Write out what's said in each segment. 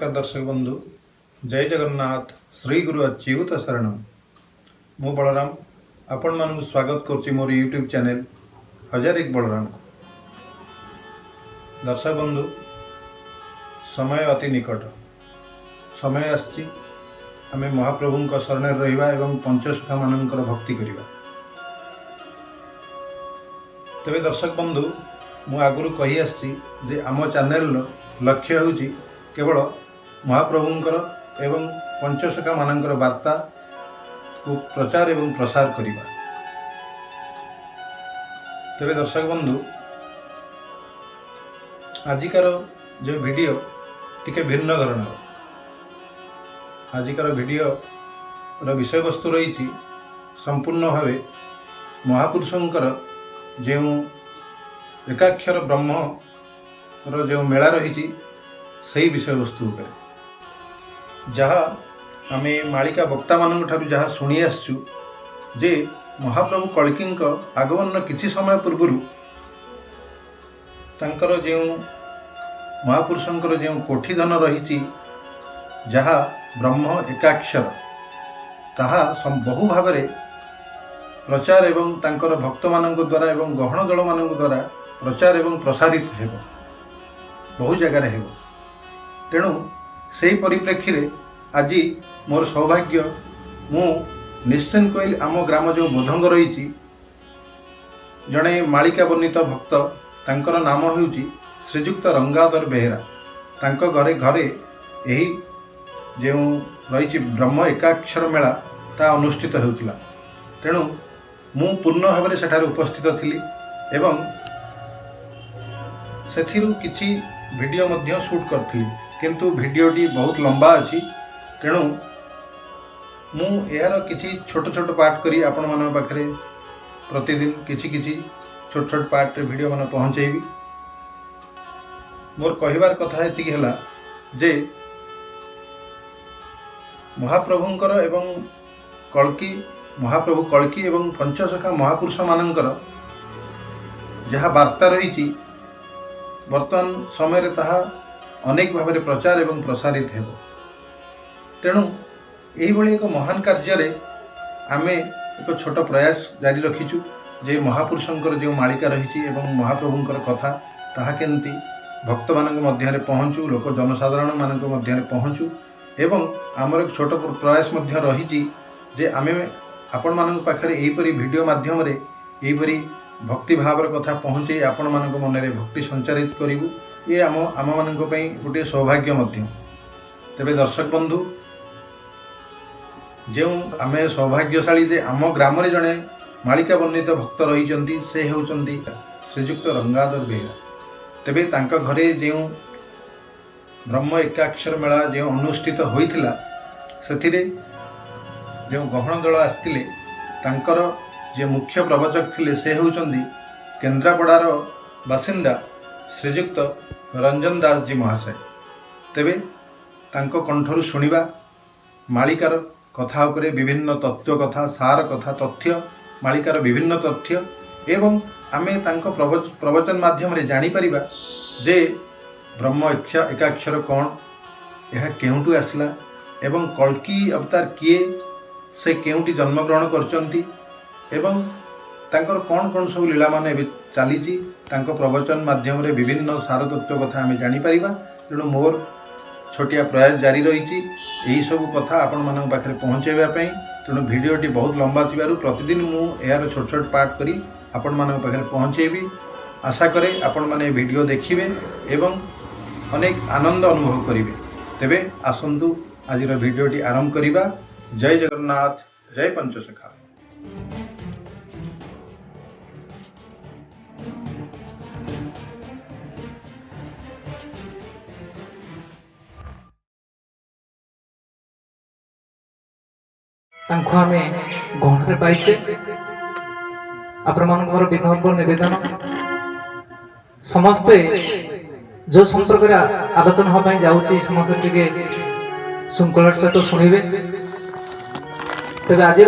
नमस्कार दर्शक बंधु जय जगन्नाथ श्री गुरु अच्युत शरणम मु बलराम आपण मानक स्वागत करुच्ची मोर यूट्यूब चैनल हजार एक बलराम को। दर्शक बंधु समय अति निकट समय आसी आम महाप्रभु शरण रहिबा एवं पंचसखा मानकर भक्ति करिबा। तेबे दर्शक बंधु मु आगुरु कही आसी जे आम चैनल लक्ष्य होउची केवल महाप्रभुंकर एवं पंचसखा मानकर वार्ता को प्रचार एवं प्रसार करिबा। तेबे दर्शक बंधु आजिकार जो वीडियो टिके भिन्न धरण आजिकार वीडियो रो विषय वस्तु रही संपूर्ण भावे महापुरुषंकर जो एकाक्षर ब्रह्म रो जो मेला रही सही विषय वस्तु जहाँ आम मालिका वक्ता मान जहाँ शुणी आसु जे महाप्रभु कल्की आगमन किछि समय पूर्व तांकर जो महापुरुषंकर जो कोठीधन रही जहाँ ब्रह्म एकाक्षर ताहा बहु भाव प्रचार एवं तांकर भक्त मान द्वारा एवं गहन दल मान द्वारा प्रचार एवं प्रसारित हेब बहु जगार हेब। तेणु से परिप्रेक्षी रे आज मोर सौभाग्य मु निश्चिंत कोइल आम ग्राम जो बोधंग रही जड़े मालिका वर्णित भक्त तांकर नाम होउची श्रीजुक्त रंगाधर बेहेरा तांको घरे घरे यही जो रही ब्रह्म एकाक्षर मेला ता अनुष्ठित होउथिला। तेणु मु पूर्ण भाव में सेठारे उपस्थित थिली एवं सेथिरु किछि वीडियो मध्य शूट करथिली किंतु वीडियोटी बहुत लंबा अच्छी। तेणु मु यार किछि छोट छोट पार्ट करी आपण मन पाखरे प्रतिदिन किछि किछि छोट छोट पार्ट वीडियो मन पहुँचेबी। मोर कहिबार कथा एतिकी हला जे महाप्रभुंकर एवं कल्की महाप्रभु कल्की एवं पंचसखा महापुरुष मानकर जहाँ वार्ता रही वर्तमान समय रे ताहा अनेक भाव में प्रचार एवं प्रसारित हेब। तेणु यही एक महान कार्य आम एक छोट प्रयास जारी रखीचु जे महापुरुषंकर जो मालिका रही एवं महाप्रभुंकर कथा ताहा केमती भक्त मानक मध्य पहुँचू लोक जनसाधारण मानक मध्य पहुँचू एवं आमर एक छोट प्रयास मध्य रही जे आमे आपण मानक पाखरे एहीपरि वीडियो माध्यम रे एहीपरि भक्ति भावर कथा पहुँचे आपण मानक मन रे भक्ति संचारित करिवु ये आम मानक पई गोटे सौभाग्य मध्य। तेबे दर्शक बंधु जो आम सौभाग्यशाली जे आम ग्राम रे जड़े मालिका वर्णित भक्त रही से होउचंती श्रीजुक्त रंगाधर बेहेरा। तेबे तांका घरे जो ब्रह्म एकाक्षर मेला जो अनुष्ठित होइथिला सेथिरे जो गहन दल आसतिले तांकर जे मुख्य प्रवचक थिले से होउचंती केन्द्रापड़ार बासिंदा श्रीजुक्त रंजन दास जी महाशय। तेबे तांको कंठरु शुणिबा मालिकार कथा उपरे विभिन्न तत्व कथा सार कथा तथ्य मालिकार विभिन्न तथ्य एवं आमे तांको प्रवचन माध्यम रे जानि परिबा जे ब्रह्म एकाक्षर कौन यह केउंटू आसला एवं कल्की अवतार किए से केउंटी जन्मग्रहण करचंती एवं तांकर कौन कौन सब लीला मान चली प्रवचन माध्यम रे विभिन्न सार तत्व कथा आम जापर। तेणु मोर छोटिया प्रयास जारी रही यही सब कथा आपण मान पाखे पहुँचाइवाई। तेणु भिडियोटी बहुत लंबा थी प्रतिदिन मु यार छोट छोट पार्ट करी आपण मान पाखे पहुँचेबी। आशा करे आपण माने वीडियो देखिबे एवं अनेक आनंद अनुभव करिवे। तेबे आसंतु आजिर वीडियोटी आरंभ करिबा। जय जगन्नाथ जय पंचसखा। तांको आमे गहन पाइचे आपण विनम्र निवेदन समस्ते जो संपर्क आलोचना होगा जाऊँगी समस्त टिके श्रृंखलार सहित शुणवे। तेज आज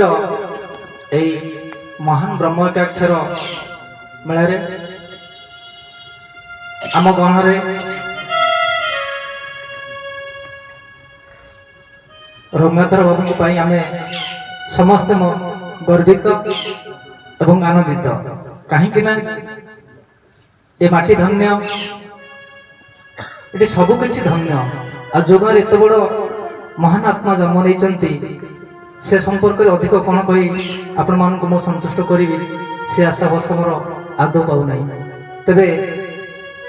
महान ब्रह्म एकाक्षर मेल आम गहन ରଙ୍ଗଧର ବାବୁଙ୍କ ପାଇଁ ଆମେ ସମସ୍ତେ ଗର୍ବିତ ଏବଂ ଆନନ୍ଦିତ। କାହିଁକି ନା ଏ ମାଟି ଧନ୍ୟ, ଏଠି ସବୁ କିଛି ଧନ୍ୟ। ଆଉ ଯୋଗରେ ଏତେ ବଡ଼ ମହାନ ଆତ୍ମା ଜନ୍ମ ନେଇଛନ୍ତି, ସେ ସମ୍ପର୍କରେ ଅଧିକ କ'ଣ କହି ଆପଣମାନଙ୍କୁ ମୁଁ ସନ୍ତୁଷ୍ଟ କରିବି, ସେ ଆଶା ବର୍ଷ ମୋର ଆଦୌ ପାଉନାହିଁ। ତେବେ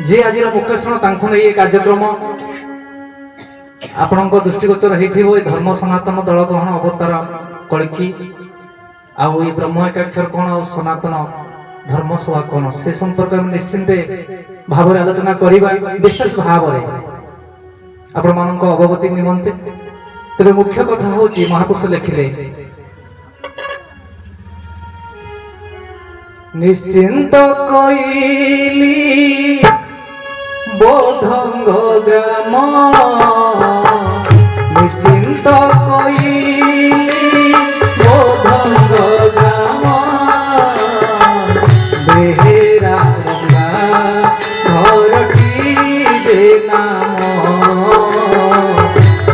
ଯିଏ ଆଜିର ମୁଖ୍ୟସ୍ଥଳ ତାଙ୍କୁ ନେଇ ଏ କାର୍ଯ୍ୟକ୍ରମ ଆପଣଙ୍କ ଦୃଷ୍ଟିଗୋଚର ହେଇଥିବ। ଏ ଧର୍ମ ସନାତନ ଦଳ ଗ୍ରହଣ ଅବତାର କଳିକି, ଆଉ ଏ ବ୍ରହ୍ମ ଏକାକ୍ଷର କ'ଣ, ଆଉ ସନାତନ ଧର୍ମ ସଭା କ'ଣ, ସେ ସମ୍ପର୍କରେ ଆମେ ନିଶ୍ଚିନ୍ତ ଭାବରେ ଆଲୋଚନା କରିବା, ବିଶେଷ ଭାବରେ ଆପଣମାନଙ୍କ ଅବଗତି ନିମନ୍ତେ। ତେବେ ମୁଖ୍ୟ କଥା ହେଉଛି ମହାପୁରୁଷ ଲେଖିଲେ, ନିଶ୍ଚିନ୍ତ କହିଲି ବୋଧଙ୍ଗ ଗ୍ରାମ, ନିଶ୍ଚିନ୍ତ କହିଲି ବୋଧଙ୍ଗ ଗ୍ରାମ, ବେହେରା ରଙ୍ଗା ଘରଟି ଯେ ନାମ,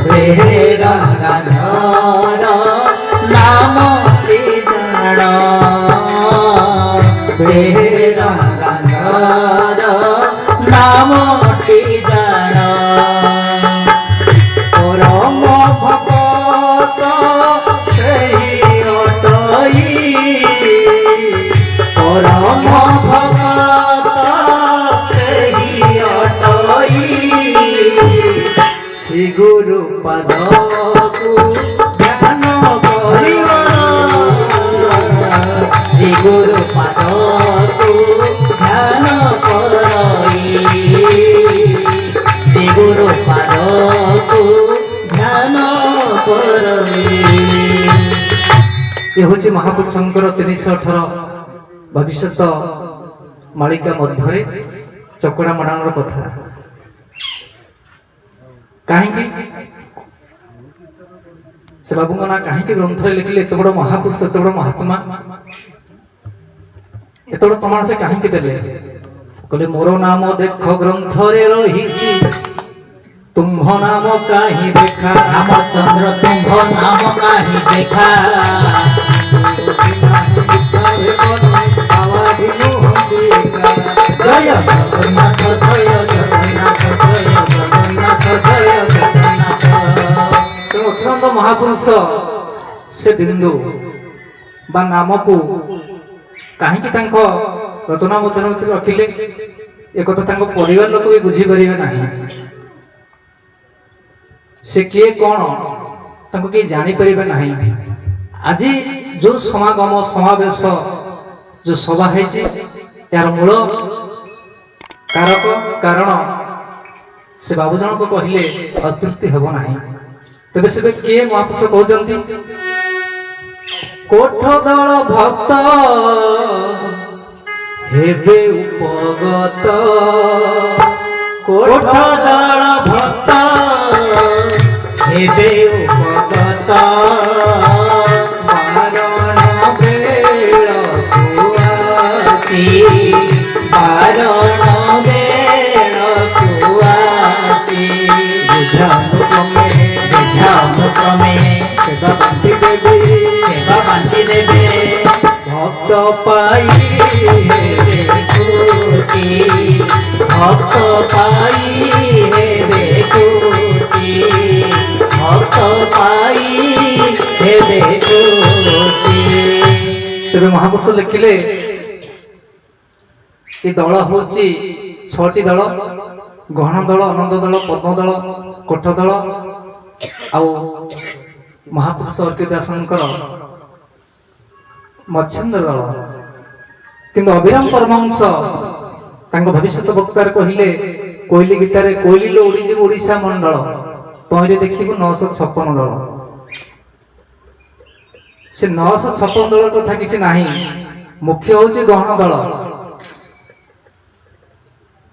ବେହେରା ଘର ନାମ କେ ଜାଣ, ବେହେରା ଘର ନାମ କେ ଜାଣ, ପରମ ଭଗତ ସେହି ଅଟଇ, ପରମ ଭଗତ ସେହି ଅଟଇ, ଶ୍ରୀ ଗୁରୁ ପାଦକୁ ଧ୍ୟାନ କରିବ, ଶ୍ରୀ ଗୁରୁ ପାଦକୁ ଧ୍ୟାନ କରଇ, ଶ୍ରୀ ଗୁରୁ ପାଦକୁ ଧ୍ୟାନ କରଇ। ଏ ହେଉଛି ମହାପୁରୁଷଙ୍କର 318 ଭବିଷ୍ୟତ ମାଳିକା ମଧ୍ୟରେ ଚକଡ଼ା ମଡ଼ାଣର କଥା। କାହିଁକି ସେ ବାବୁଙ୍କ ନାଁ କାହିଁକି ଗ୍ରନ୍ଥରେ ଲେଖିଲେ? ଏତେ ବଡ଼ ମହାପୁରୁଷ, ଏତେ ବଡ଼ ମହାତ୍ମା, ଏତେ ବଡ଼ ପ୍ରମାଣ ସେ କାହିଁକି ଦେଲେ? କହିଲେ ମୋର ନାମ ଦେଖ ଗ୍ରନ୍ଥରେ ରହିଛି, ତୁମ୍ଭ ନାମ କାହିଁ ଦେଖା, ରାମଚନ୍ଦ୍ର ତୁମ୍ଭ ନାମ କାହିଁ ଦେଖା, ଜୟ ଜଗନ୍ନାଥ, ଜୟ ଜଗନ୍ନାଥ, ଜୟ ଜଗନ୍ନାଥ, ଜୟ ଜଗନ୍ନାଥ। ତେଣୁ ଅକ୍ଷରାନ୍ତ ମହାପୁରୁଷ ସେ ବିନ୍ଦୁ ବା ନାମକୁ କାହିଁକି ତାଙ୍କ ରଚନା ମଧ୍ୟରେ ରଖିଲେ, ଏକଥା ତାଙ୍କ ପରିବାର ଲୋକ ବି ବୁଝିପାରିବେ ନାହିଁ। ସେ କିଏ କ'ଣ ତାଙ୍କୁ କେହି ଜାଣିପାରିବେ ନାହିଁ। ଆଜି ଯୋଉ ସମାଗମ ସମାବେଶ ଯୋଉ ସଭା ହେଇଛି, ଏହାର ମୂଳ କାରକ କାରଣ ସେ ବାବୁ ଜଣକ କହିଲେ ଅତୃପ୍ତି ହେବ ନାହିଁ। ତେବେ ସେବେ କିଏ ମହାପୁରୁଷ କହୁଛନ୍ତି? କୋଠ ଦଳ ଭକ୍ତ ହେବେ ଉପଗତ, କୋଠ ଦଳ ଭକ୍ତ ହେବେ ଉପଗତ, ମାରଣ ବେଳକୁ ଆସି ବାରଣ ବେଳକୁ ଆସି, ବୁଝାନୁକ୍ରମେ ବୁଝାନୁକ୍ରମେ ସେବା ବାଣ୍ଟି ଦେବେ, ସେବା ବାଣ୍ଟି ଦେବେ, ଭକ୍ତ ପାଇ ହେବେ ଖୁସି, ଭକ୍ତ ପାଇ ହେବେ ଖୁସି, ଭକ୍ତ ପାଇ ହେବେ ଖୁସି। ତେବେ ମହାପୁରୁଷ ଲେଖିଲେ ଏ ଦଳ ହେଉଛି 6ଟି ଦଳ, ଗହଣ ଦଳ, ଅନନ୍ତ ଦଳ, ପଦ୍ମ ଦଳ, କୋଠ ଦଳ, ଆଉ ମହାପୁରୁଷ ଅର୍କିତ ଦାସଙ୍କର ମଚ୍ଛେନ୍ଦ୍ର ଦଳ। କିନ୍ତୁ ଅଭିରାମ ପରମହଂସ ତାଙ୍କ ଭବିଷ୍ୟତ ବକ୍ତାରେ କହିଲେ, କୋଇଲି ଗୀତାରେ, କୋଇଲିଲୋ ଉଡ଼ିଯିବୁ ଓଡ଼ିଶା ମଣ୍ଡଳ, ତହିଁରେ ଦେଖିବୁ 956 ଦଳ। ସେ 956 ଦଳ କଥା କିଛି ନାହିଁ, ମୁଖ୍ୟ ହେଉଛି ଗହଣ ଦଳ।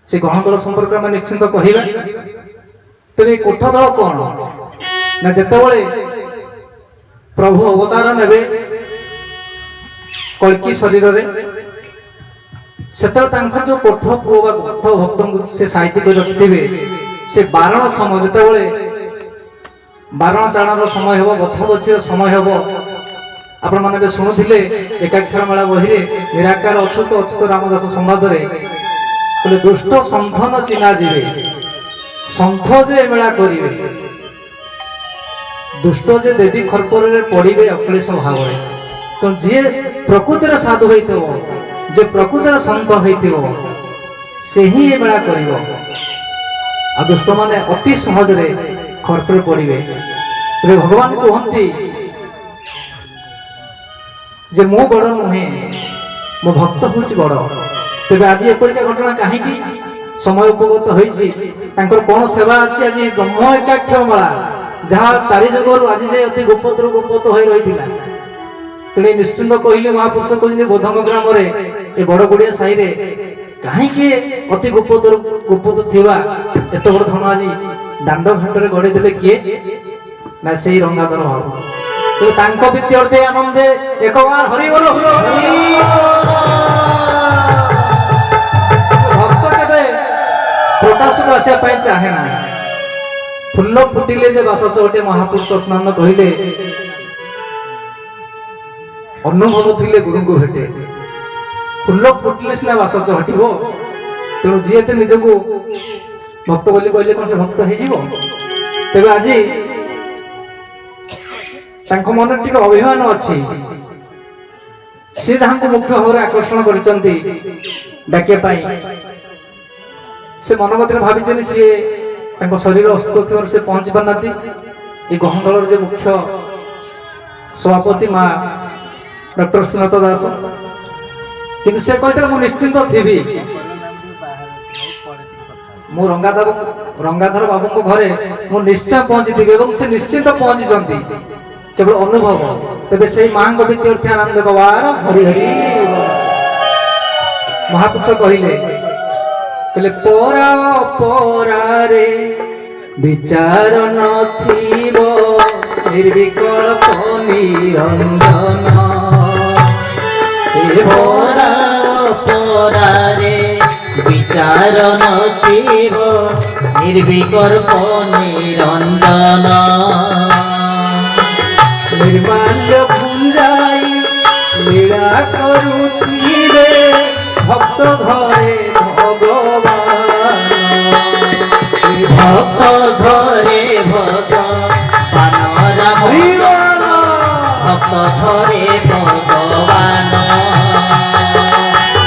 ସେ ଗହଣ ଦଳ ସମ୍ପର୍କରେ ଆମେ ନିଶ୍ଚିନ୍ତ କହିବା। ତେବେ କୋଠ ଦଳ କ'ଣ ନା, ଯେତେବେଳେ ପ୍ରଭୁ ଅବତାର ନେବେ କଳ୍କି ଶରୀରରେ, ସେତେବେଳେ ତାଙ୍କର ଯୋଉ କୋଠ ପୁଅ ବା କୋଠ ଭକ୍ତଙ୍କୁ ସେ ସାଇତି କରି ରଖିଥିବେ, ସେ ବାରଣ ସମୟ ଯେତେବେଳେ बारण चाणर समय हम बछा बछी समय हम आपण मैंने भी शुणुले एकाक्षर मेला बही निराकार अच्युत अच्युत रामदास संवाद में दुष्ट सन्थ न चिन्हा जीवे सन्थ जे मेला करिवे दुष्ट जे देवी खरपर पड़े अक्लेश भाव तो जी प्रकृतिर साधु हो जे प्रकृतिर सन्त हो से ही ये मेला कर दुष्ट माने अति सहज खरपर पड़े तेरे भगवान कहती जे मो बड़ नुहे मो भक्त हूँ बड़ तेज आज एपरिका घटना कहीं समय उपगत होकर कौन सेवा अच्छी आज ब्रह्म एकाक्षर माला जहाँ चारि जगह आज जाए अति गोपत गोपत हो रही तेणु निश्चिंत कहले महापुरुष कहते बोधंग ग्राम ए बड़गुड़िया साई कहीं अति गुप्त गुप्त थिबा एत बड़ धन आज दांड घाट गड़े देले किए ना से रंगाधर बाबू तो तांको विद्यार्थी आनंदे एक बार हरि बोल भक्त केबे प्रकाश को आसिया पई चाहे ना फुल्ल फुटिले जे बास चौटे महापुरुष स्नान कहले अनुभव थिले गुरु को भेटे फुल्ल फुटिले सिना बास हटिबो तेणु जी एते निजको भक्त बोली कहले कोन से भक्त हे जीवो तेबे आज तांको मन टिके अभिमान अच्छी से जहाँ को मुख्य भाव आकर्षण करचंती डाकिया पाई से मन मध्य भावी सी तांको शरीर अस्तित्व से पहुंची पारना ये गहदल जे मुख्य सभापति माँ डॉक्टर श्रीनाथ दास किंतु से कहते मु निश्चिंत थी मु रंगाधर बाबू घरे मु निश्चय पहुंची थी से निश्चिंत पहुंची केवल अनुभव तेरे से माँ विद्यार्थी आनंद गवार हरि हरि महापुरुष कहले परा परारे विचार नथिब निर्विकल्प निरंजन परा परारे विचार नथिब निर्विकल्प निरंजन निर्माल्य पुंजाई लीला करुथिबे भक्त घरे भगवान भक्त घरे भगवान राम भक्त घरे भगवान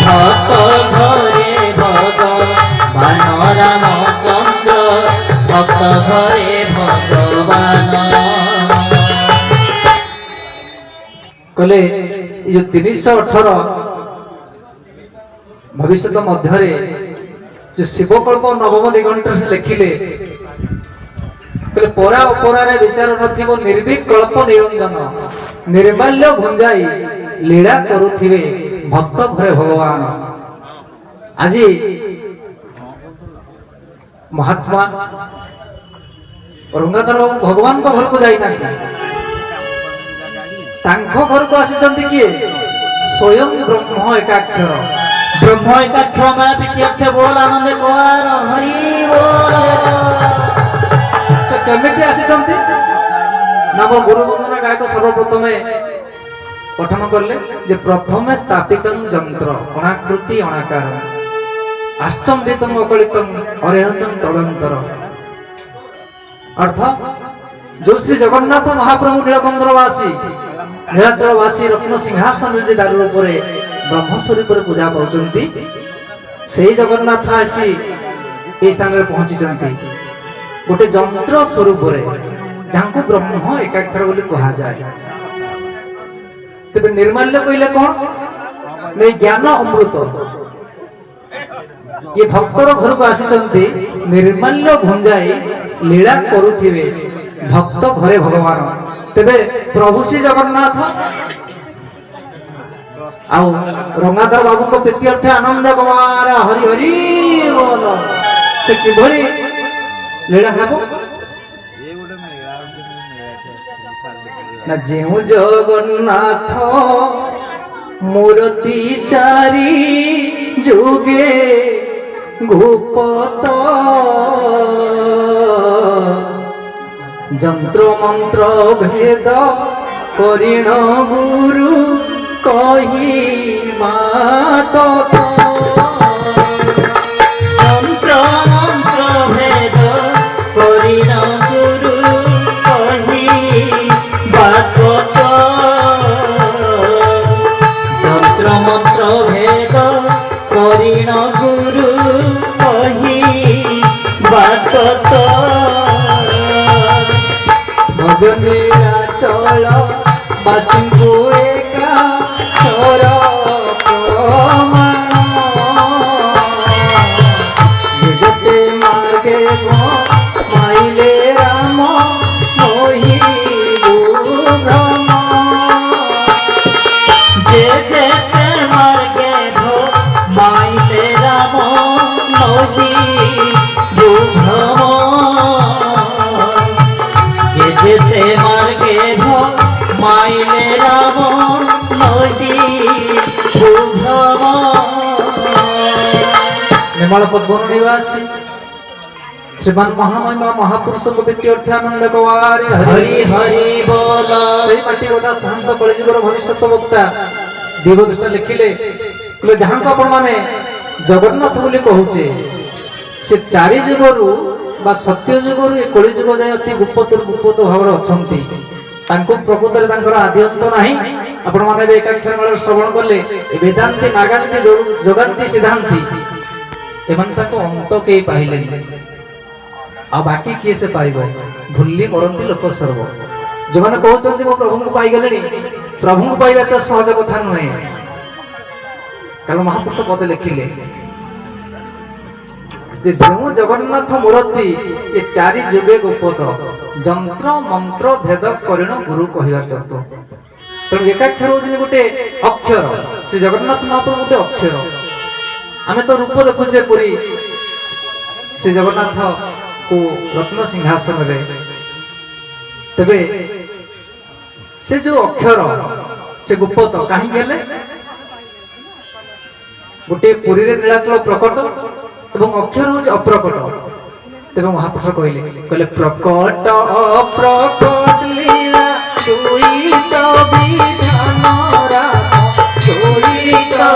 भक्त घरे भगवान रामचंद्र भक्त घरे भगवान कहले ये 318 भविष्य मध्य जो शिवकल्प नवम निघंट से लिखिले कहले परा अपरारे विचार नथिबो निर्विकल्प निरंजन निर्माल्य भुंजाई लीला करुथिबे भक्त घरे भगवान आज महात्मा रंगाधर भगवान को घर को जाई तांको घर को आसी किए स्वयं ब्रह्म एकाक्षर मेला विद्यार्थी बोल आनंद कुमार हरि बोल केमिति आसी नाम गुरु वंदना गायक सर्वप्रथम पठन करले जे प्रथमे स्थापित यंत्र अनाकृति अनाकार आश्चर्यित अकलित अरेहचन तदंतर अर्थ जो श्री जगन्नाथ महाप्रभु नीलकंदरवासी नीलाचलवासी रत्न सिंहासन दारू ब्रह्मस्वरूप पूजा पाउचंती से जगन्नाथ आसी ए स्थान रे पहुंची गोटे यंत्र स्वरूप जहाँ को ब्रह्म एकाक्षर बोली कहा जाए तेरे निर्माल्य कहले कौन नहीं ज्ञान अमृत ये भक्तर घर को आसी निर्माल्य भुंजाई लीला करुथिबे भक्त घरे भगवान तेबे प्रभु श्री जगन्नाथ आउ रंगाधर बाबू को प्रीत्यर्थ आनंद कुमार हरि हरि बोल से किभली लीला हेबो ना जेउ जगन्नाथ मूर्ति चारी जुगे गुप्त যন্ত্র মন্ত্র ভেদ করিণ গুরু কহি মাত যন্ত্র মন্ত্র ভেদ করিণ গুরু কহি বাকত যন্ত্র মন্ত্র ভেদ করিণ গুরু কহি বাকত ভজনীরা চল বাসিঙ্গু একা সর যেতে মার্গে মাইলে রাম নহি ভ্রম যে যেতে মার্গে মাইলে রাম নহি ভ্রম যে যেতে মার্গে মাইলে রাম নহি ভ্রম निर्मल पद्मन निवासी श्रीमान महामहिमा महापुरुष तीर्थानंद कवारे हरि हरि बोल सेही माटी गोटा शांत कलिजुगर भविष्यत वक्ता देवदृष्टा लिखिले कहले जहां को आपण माने जगन्नाथ बोली कहूचे से चारि जुगरु बा सत्य जुगरु ए कलि जुग जाय अति गुप्त भाव अछंती तांको प्रकृତରେ तांकर आदि अंत नाही आपण माने एकाक्षर मेळ श्रवण करले वेदांती नागांती जोगांती सिद्धांती एमन ताको अंत के पाइले आ बाकी किए से पाइबो भूली मरंती लोक सर्व जो माने कहउचंती मो प्रभु को पाइ गेलेनी प्रभु को पाइबा त सहज कथा नहे कारण महापुरुष पद लिखिले जे जो जगन्नाथ मूर्ति ये चारि जुगे गुप्त जंत्र मंत्र भेद करिण गुरु कहिबा तत्व तेणु एकाक्षर होची गोटे अक्षर श्री जगन्नाथ महाप्रभु गोटे अक्षर आमे तो रूप देखुचे पुरी श्री जगन्नाथ को रत्न सिंहासन रे तबे से जो अक्षर से गुप्त कहीं गेले गोटे पुरी रे नीलाचल प्रकट एवं अक्षर हो अप्रकट तेबे महापुरुष कहले प्रकट अप्रकट लीला सोई तो विधान राम सोई तो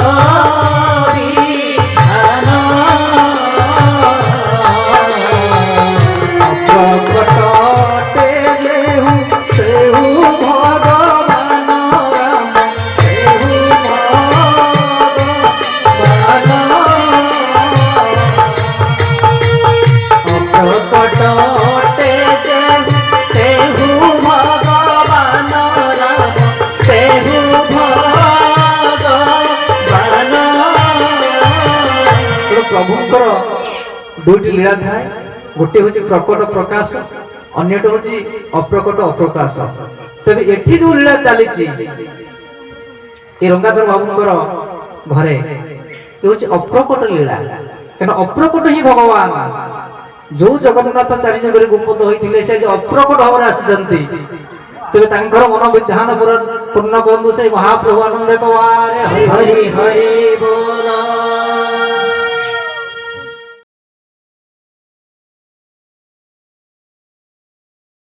प्रभुंकर दुईटी लीला थाए गोटे हूँ प्रकट प्रकाश अन्यटा हूँ अप्रकट अप्रकाश तेज एठी जो लीला चली रंगाधर बाबूंकर घरे हूँ अप्रकट लीला क्या अप्रकट ही भगवान जो जगन्नाथ चारि जगह गुप्त होते से अप्रकट भाव आसी तेज मन विधान पूर्ण बंधु से महाप्रभु आनंद कवारे हरि हरि बोल